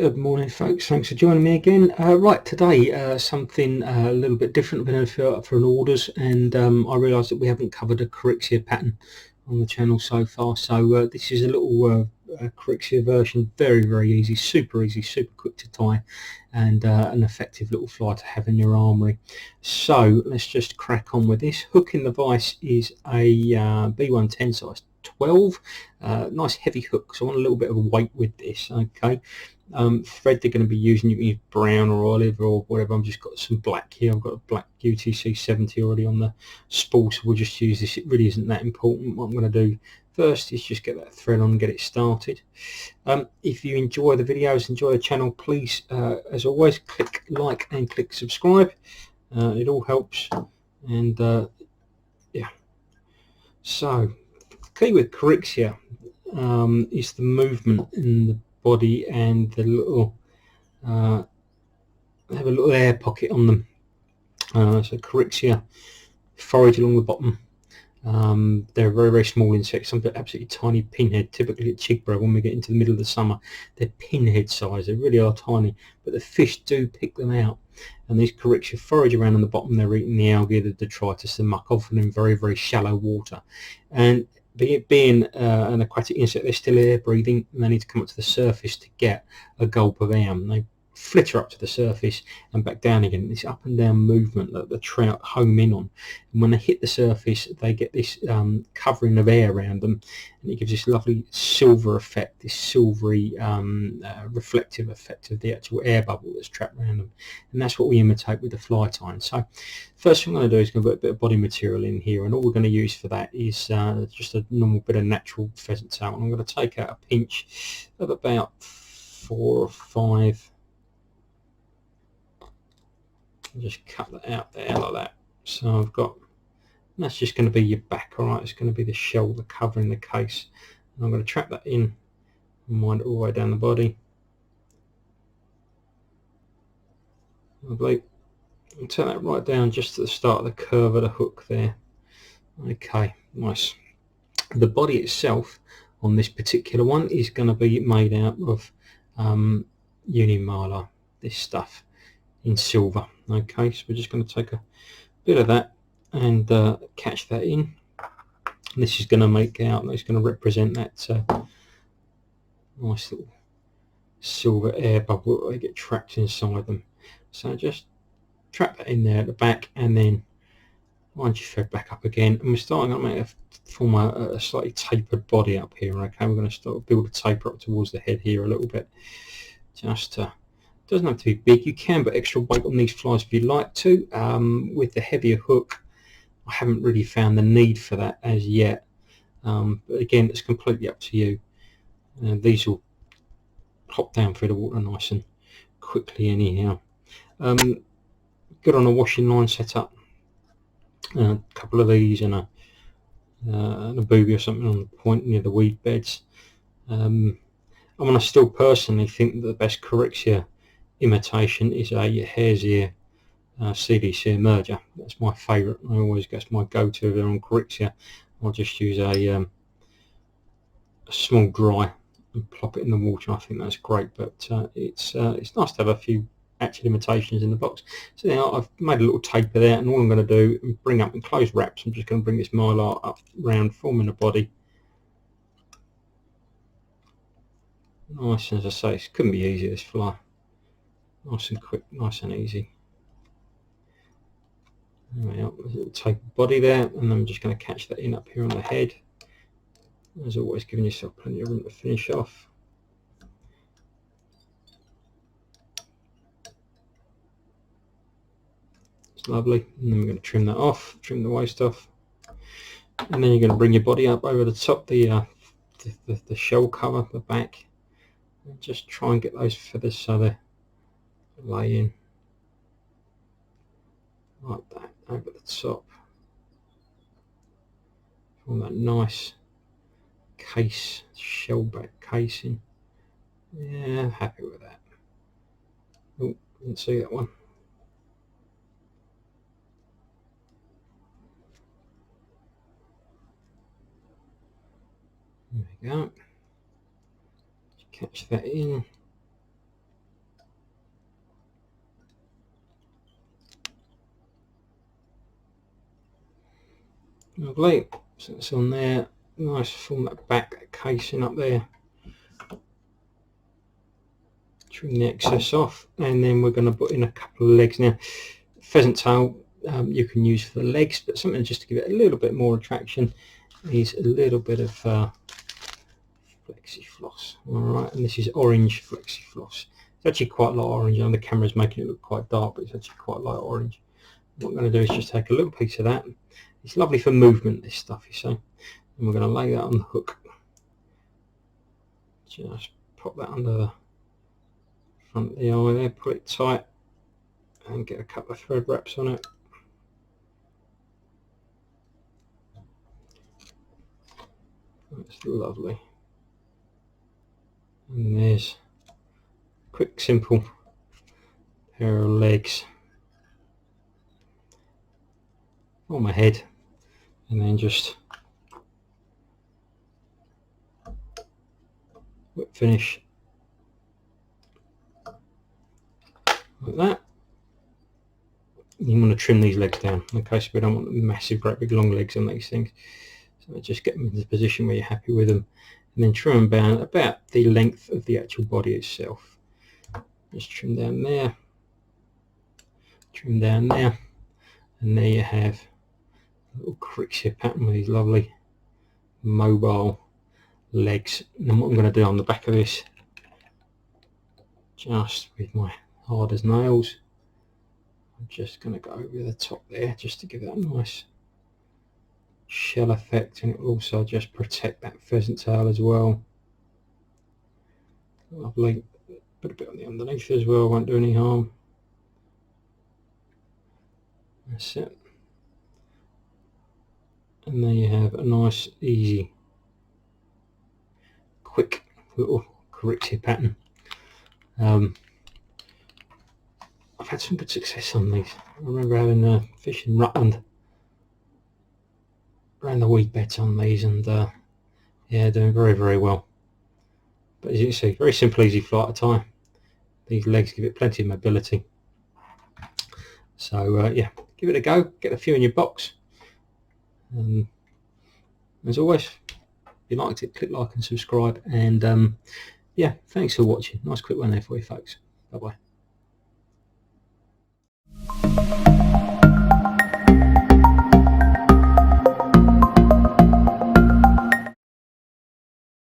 Good morning, folks. Thanks for joining me again. Right, today something a little bit different. I've been in for an orders, and I realised that we haven't covered a Corixa pattern on the channel so far. So this is a little Corixa version. Very easy, super quick to tie, and an effective little fly to have in your armoury. So let's just crack on with this. Hook in the vise is a B110 size 12. Nice heavy hook, so I want a little bit of weight with this. Okay. Thread they're going to be using, you can use brown or olive or whatever. I've just got some black here. I've got a black UTC 70 already on the spool, so we'll just use this. It really isn't that important. What I'm going to do first is just get that thread on and get it started. If you enjoy the videos, enjoy the channel, please, as always, click like and click subscribe. It all helps. And yeah, so key with Corixa is the movement in the body and the little they have a little air pocket on them. So Corixa forage along the bottom. They're very small insects, some absolutely tiny pinhead, typically at Chigborough. When we get into the middle of the summer, they're pinhead size. They really are tiny, but the fish do pick them out, and these Corixa forage around on the bottom. They're eating the algae, the detritus, the muck, often in very shallow water. And being an aquatic insect, they're still air breathing, and they need to come up to the surface to get a gulp of air. And they flitter up to the surface and back down again. This up and down movement that the trout home in on, and when they hit the surface they get this covering of air around them, and it gives this lovely silver effect, this silvery reflective effect of the actual air bubble that's trapped around them. And that's what we imitate with the fly tying. So first thing I'm going to do is going to put a bit of body material in here, and all we're going to use for that is just a normal bit of natural pheasant tail. And I'm going to take out a pinch of about 4 or 5. Just cut that out there like that. So I've got, that's just going to be your back. All right, it's going to be the shell, the covering the case, and I'm going to trap that in and wind it all the way down the body. Lovely. And turn that right down just at the start of the curve of the hook there. Okay, nice. The body itself on this particular one is going to be made out of mylar, this stuff in silver. Okay, so we're just going to take a bit of that and catch that in. And this is going to make out, it's going to represent that nice little silver air bubble that they get trapped inside them. So just trap that in there at the back, and then wind your thread back up again, and we're starting to form a slightly tapered body up here. Okay, we're going to start build a taper up towards the head here a little bit. Just doesn't have to be big. You can put extra weight on these flies if you like to. With the heavier hook, I haven't really found the need for that as yet. But again, it's completely up to you. These will hop down through the water nice and quickly anyhow. Good on a washing line setup. A couple of these and a booby or something on the point near the weed beds. I mean, I still personally think that the best Corixa imitation is a hare's ear CDC merger. That's my favourite. I always guess my go-to if they're on Corixa. I'll just use a small dry and plop it in the water. I think that's great, but it's nice to have a few actual imitations in the box. So now I've made a little taper there, and all I'm going to do is bring up and close wraps. I'm just going to bring this mylar up round, forming a body. Nice, as I say, it couldn't be easier, this fly. Nice and quick, nice and easy. There we are, there's a little taper body there, and then I'm just going to catch that in up here on the head. As always, giving yourself plenty of room to finish off. It's lovely. And then we're going to trim that off, trim the waist off, and then you're going to bring your body up over the top, the shell cover, the back, and just try and get those feathers so they lay in like that over the top. Form that nice case, shellback casing. Yeah, I'm happy with that. Oh, didn't see that one. There we go. Just catch that in. Lovely. So it's on there. Nice, form that back, that casing up there. Trim the excess off, and then we're going to put in a couple of legs. Now, pheasant tail you can use for the legs, but something just to give it a little bit more attraction is a little bit of flexi floss. Alright, and this is orange flexi floss. It's actually quite light orange. I know the camera's making it look quite dark, but it's actually quite light orange. What I'm going to do is just take a little piece of that. It's lovely for movement, this stuff, you see. And we're going to lay that on the hook. Just pop that under the front of the eye there, put it tight, and get a couple of thread wraps on it. That's lovely. And there's a quick, simple pair of legs on my head, and then just whip finish like that. You want to trim these legs down, okay, so we don't want massive, great big long legs on these things. So just get them into the position where you're happy with them, and then trim them down about the length of the actual body itself. Just trim down there, trim down there, and there you have a little Corixa pattern with these lovely mobile legs. And then what I'm going to do on the back of this, just with my hard as nails, I'm just going to go over the top there just to give that a nice shell effect, and it will also just protect that pheasant tail as well. Lovely. Put a bit on the underneath as well, won't do any harm. That's it. And there you have a nice, easy, quick little Corixa pattern. I've had some good success on these. I remember having a fish in Rutland, ran the weed beds on these, and yeah, doing very, very well. But as you can see, very simple, easy fly at a time. These legs give it plenty of mobility. So yeah, give it a go, get a few in your box. As always, if you liked it, click like and subscribe, and yeah, thanks for watching. Nice quick one there for you folks. Bye bye.